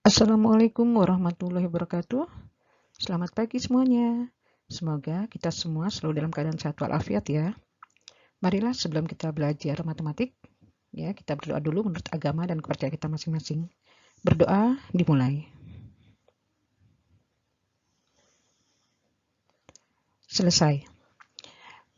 Assalamualaikum warahmatullahi wabarakatuh. Selamat pagi semuanya. Semoga kita semua selalu dalam keadaan sehat walafiat ya. Marilah sebelum kita belajar matematik, ya kita berdoa dulu menurut agama dan kepercayaan kita masing-masing. Berdoa dimulai. Selesai.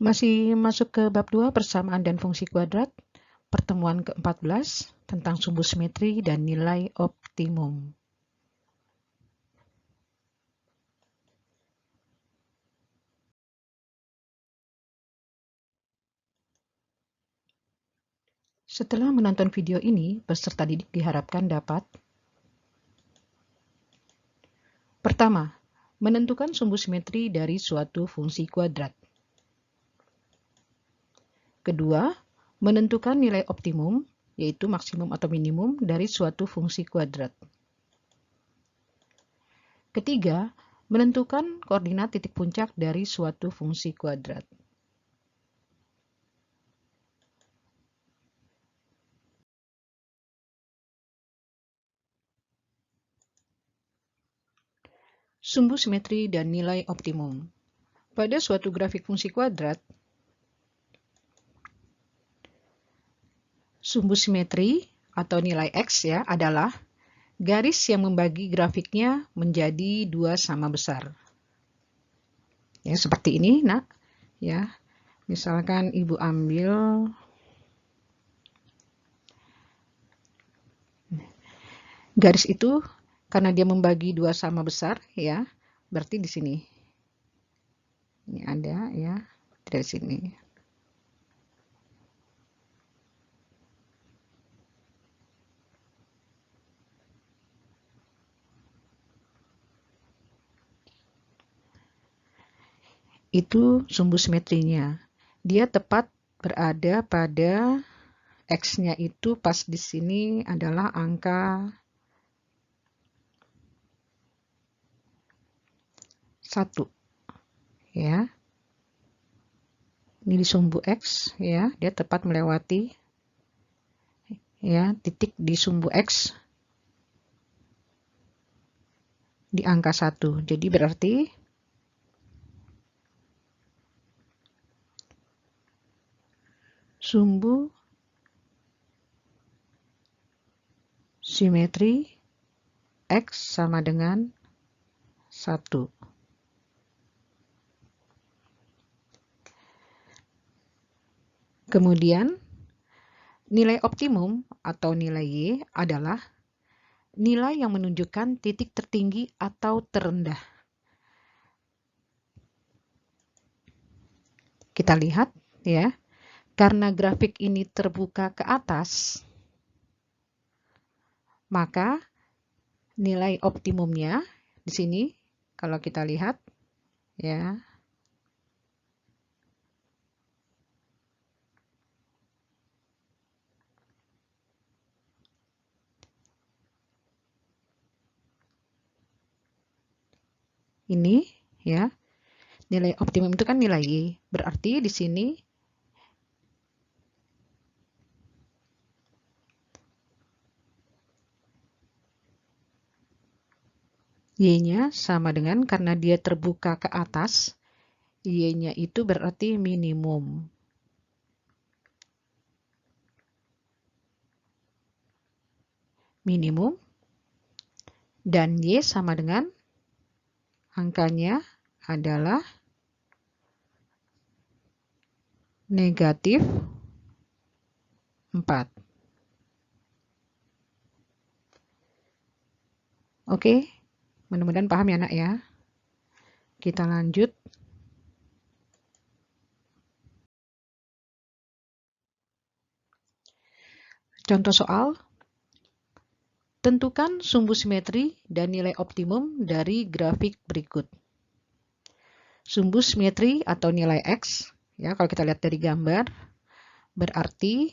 Masih masuk ke bab 2 persamaan dan fungsi kuadrat, pertemuan ke-14 tentang sumbu simetri dan nilai optimum. Setelah menonton video ini, peserta didik diharapkan dapat: pertama, menentukan sumbu simetri dari suatu fungsi kuadrat. Kedua, menentukan nilai optimum, yaitu maksimum atau minimum dari suatu fungsi kuadrat. Ketiga, menentukan koordinat titik puncak dari suatu fungsi kuadrat. Sumbu simetri dan nilai optimum. Pada suatu grafik fungsi kuadrat, sumbu simetri atau nilai X ya adalah garis yang membagi grafiknya menjadi dua sama besar. Ya, seperti ini, Nak. Ya. Misalkan Ibu ambil garis itu karena dia membagi dua sama besar ya, berarti di sini. Ini ada ya, dari sini. Itu sumbu simetrinya. Dia tepat berada pada X-nya itu pas di sini adalah angka 1. Ya. Ini di sumbu X ya, dia tepat melewati ya titik di sumbu X di angka 1. Jadi berarti sumbu simetri X sama dengan 1. Kemudian, nilai optimum atau nilai Y adalah nilai yang menunjukkan titik tertinggi atau terendah. Kita lihat ya, karena grafik ini terbuka ke atas, maka nilai optimumnya di sini kalau kita lihat ya, ini ya, nilai optimum itu kan nilai Y. Berarti di sini Y-nya sama dengan karena dia terbuka ke atas, Y-nya itu berarti minimum. Minimum dan Y sama dengan angkanya adalah negatif 4. Oke, mudah-mudahan paham ya nak ya. Kita lanjut. Contoh soal. Tentukan sumbu simetri dan nilai optimum dari grafik berikut. Sumbu simetri atau nilai X, ya kalau kita lihat dari gambar, berarti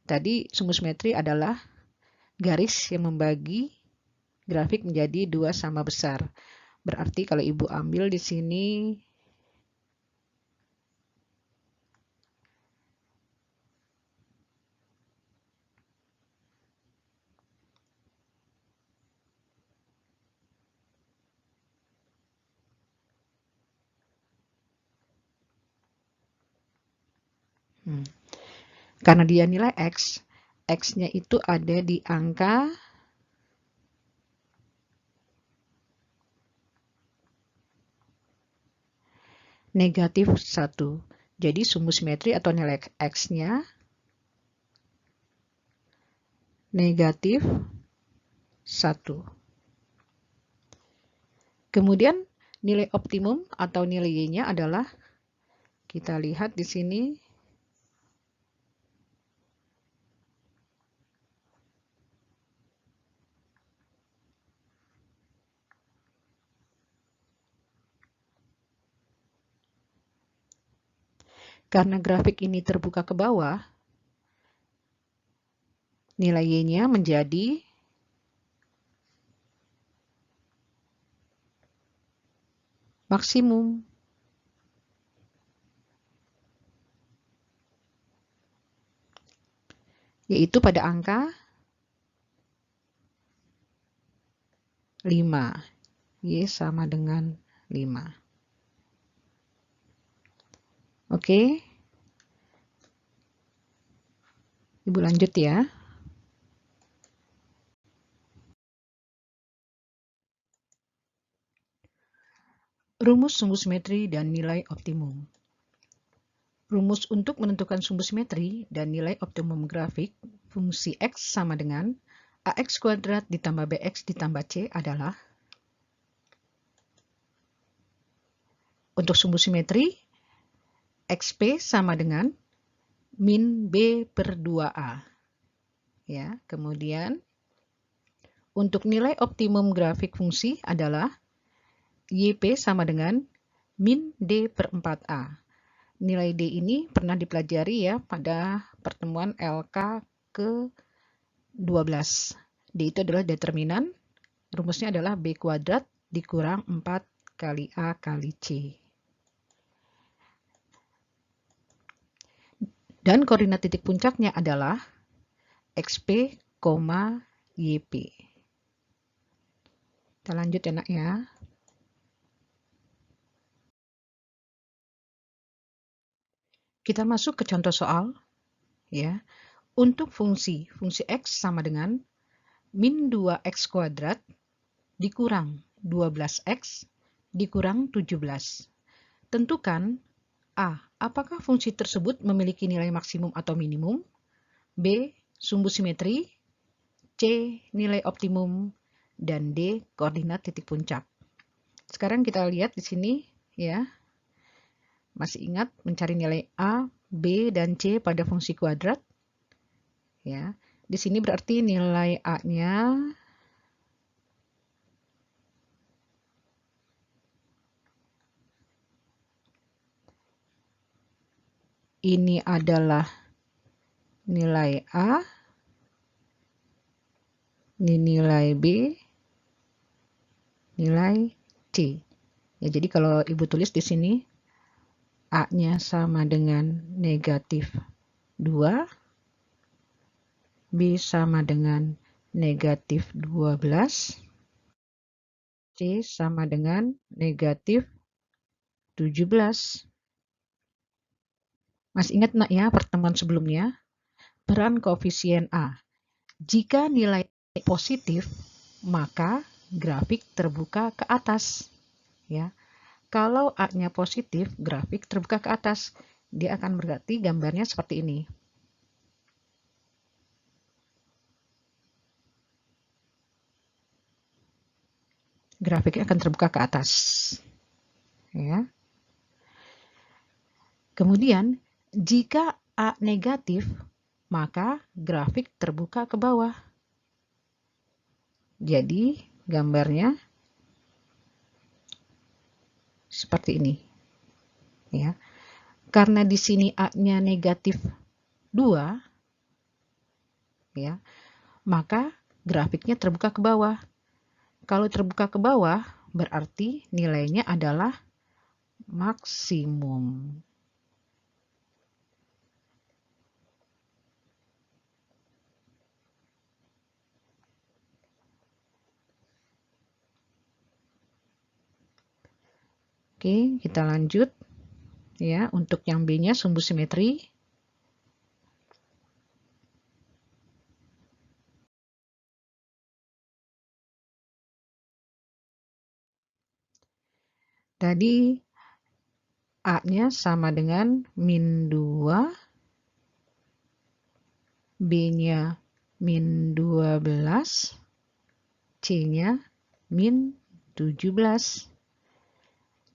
tadi sumbu simetri adalah garis yang membagi grafik menjadi dua sama besar. Berarti kalau Ibu ambil di sini Karena dia nilai X, X-nya itu ada di angka negatif 1. Jadi sumbu simetri atau nilai X-nya negatif 1. Kemudian nilai optimum atau nilai Y-nya adalah, kita lihat di sini, karena grafik ini terbuka ke bawah, nilai Y-nya menjadi maksimum. Yaitu pada angka 5. Y sama dengan 5. Oke. Ibu lanjut ya. Rumus sumbu simetri dan nilai optimum. Rumus untuk menentukan sumbu simetri dan nilai optimum grafik fungsi X sama dengan AX kuadrat ditambah BX ditambah C adalah, untuk sumbu simetri, XP sama dengan min B per 2A. Ya, kemudian untuk nilai optimum grafik fungsi adalah YP sama dengan min D per 4A. Nilai D ini pernah dipelajari ya pada pertemuan LK ke-12. D itu adalah determinan, rumusnya adalah B kuadrat dikurang 4 kali A kali C. Dan koordinat titik puncaknya adalah XP, YP. Kita lanjut ya nak ya. Kita masuk ke contoh soal ya. Untuk fungsi X sama dengan min 2x kuadrat dikurang 12x dikurang 17. Tentukan A. Apakah fungsi tersebut memiliki nilai maksimum atau minimum? B. Sumbu simetri. C. Nilai optimum. Dan D. Koordinat titik puncak. Sekarang kita lihat di sini ya. Masih ingat mencari nilai A, B, dan C pada fungsi kuadrat? Ya. Di sini berarti nilai A-nya ini adalah nilai A, ini nilai B, nilai C. Ya, jadi kalau Ibu tulis di sini A-nya sama dengan negatif 2, B sama dengan negatif 12, C sama dengan negatif 17. Masih ingat nak ya pertemuan sebelumnya? Peran koefisien A. Jika nilai positif, maka grafik terbuka ke atas. Ya. Kalau A-nya positif, grafik terbuka ke atas. Dia akan berarti gambarnya seperti ini. Grafiknya akan terbuka ke atas. Ya. Kemudian, jika A negatif, maka grafik terbuka ke bawah. Jadi, gambarnya seperti ini. Ya. Karena di sini A-nya negatif 2, ya, maka grafiknya terbuka ke bawah. Kalau terbuka ke bawah, berarti nilainya adalah maksimum. Oke, kita lanjut. Ya, untuk yang B-nya sumbu simetri. Tadi A-nya sama dengan min 2, B-nya min 12, C-nya min 17.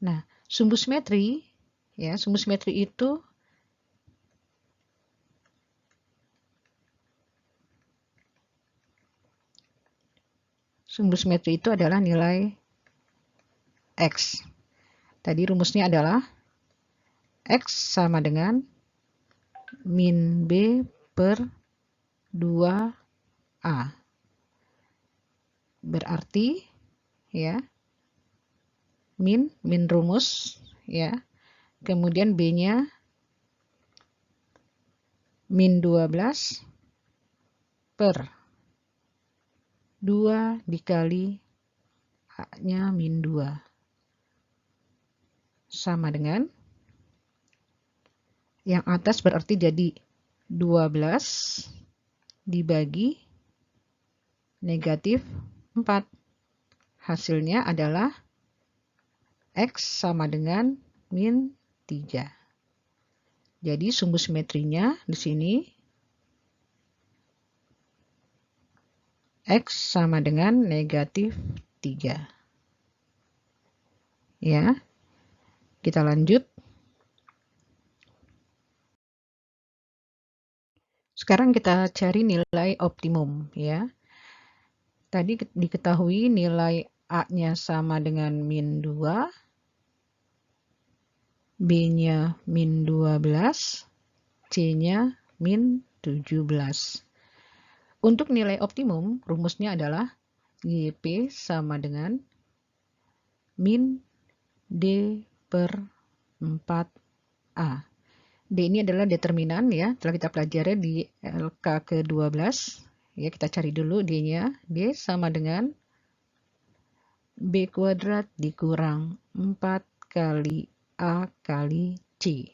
Nah, sumbu simetri, ya, sumbu simetri itu adalah nilai X. Tadi rumusnya adalah X sama dengan min B per 2A. Berarti, ya, min rumus, ya. Kemudian B-nya min 12 per 2 dikali A-nya min 2. Sama dengan yang atas berarti jadi 12 dibagi negatif 4. Hasilnya adalah X sama dengan min 3. Jadi sumbu simetrinya di sini X sama dengan negatif 3. Ya, kita lanjut. Sekarang kita cari nilai optimum, ya. Tadi diketahui nilai A-nya sama dengan min 2, B-nya min 12, C-nya min 17. Untuk nilai optimum, rumusnya adalah YP sama dengan min D per 4A. D ini adalah determinan, ya, telah kita pelajari di LK ke-12. Ya, kita cari dulu D-nya. D sama dengan B kuadrat dikurang 4 kali A kali C.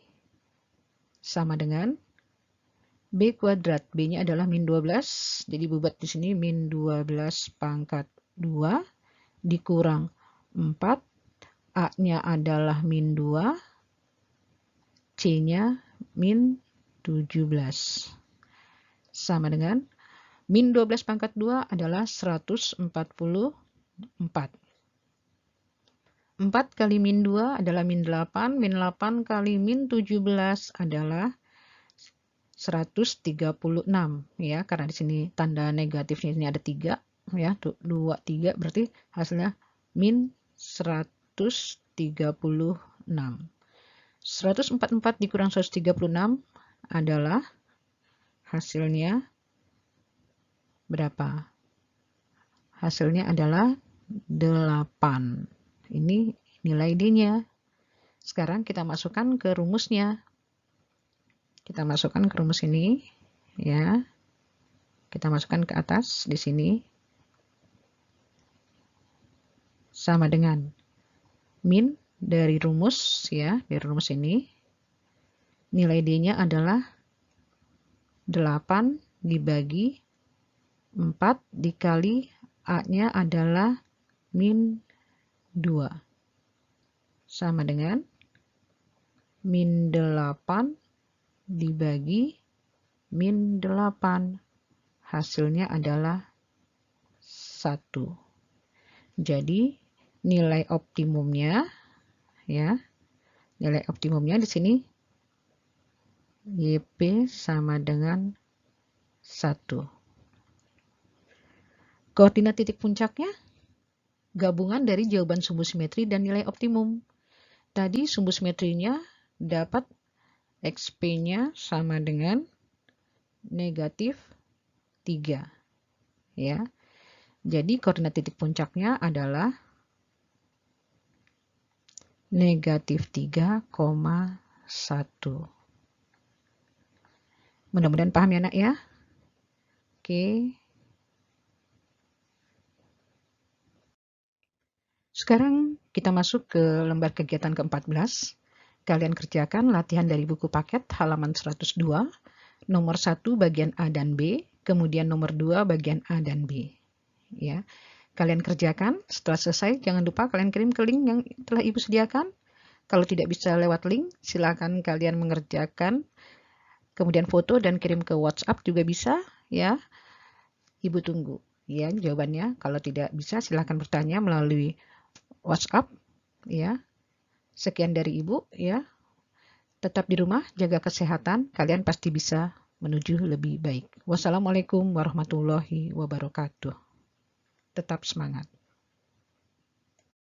Sama dengan B kuadrat. B-nya adalah min 12. Jadi bubat di sini min 12 pangkat 2 dikurang 4. A-nya adalah min 2. C-nya min 17. Sama dengan min 12 pangkat 2 adalah 144. 4 kali min 2 adalah min 8. Min 8 kali min 17 adalah 136. Ya, karena di sini tanda negatifnya ini ada 3. Ya, 2, 3 berarti hasilnya min 136. 144 dikurang 136 adalah hasilnya berapa? Hasilnya adalah 8. Ini nilai D-nya. Sekarang kita masukkan ke rumusnya. Kita masukkan ke rumus ini, ya. Kita masukkan ke atas di sini. Sama dengan min dari rumus, ya, dari rumus ini. Nilai D-nya adalah 8 dibagi 4 dikali A-nya adalah min 2. Sama dengan min 8 dibagi min 8. Hasilnya adalah 1. Jadi nilai optimumnya, ya, nilai optimumnya di sini YP sama dengan 1. Koordinat titik puncaknya gabungan dari jawaban sumbu simetri dan nilai optimum. Tadi sumbu simetrinya dapat XP-nya sama dengan negatif 3. Ya. Jadi koordinat titik puncaknya adalah negatif 3,1. Mudah-mudahan paham ya, Nak, ya. Oke. Sekarang kita masuk ke lembar kegiatan ke-14. Kalian kerjakan latihan dari buku paket halaman 102, nomor 1 bagian A dan B, kemudian nomor 2 bagian A dan B. Ya. Kalian kerjakan, setelah selesai jangan lupa kalian kirim ke link yang telah Ibu sediakan. Kalau tidak bisa lewat link, silakan kalian mengerjakan, kemudian foto dan kirim ke WhatsApp juga bisa, ya. Ibu tunggu, ya, jawabannya. Kalau tidak bisa, silakan bertanya melalui WhatsApp, ya. Sekian dari Ibu, ya. Tetap di rumah, jaga kesehatan, kalian pasti bisa menuju lebih baik. Wassalamualaikum warahmatullahi wabarakatuh. Tetap semangat.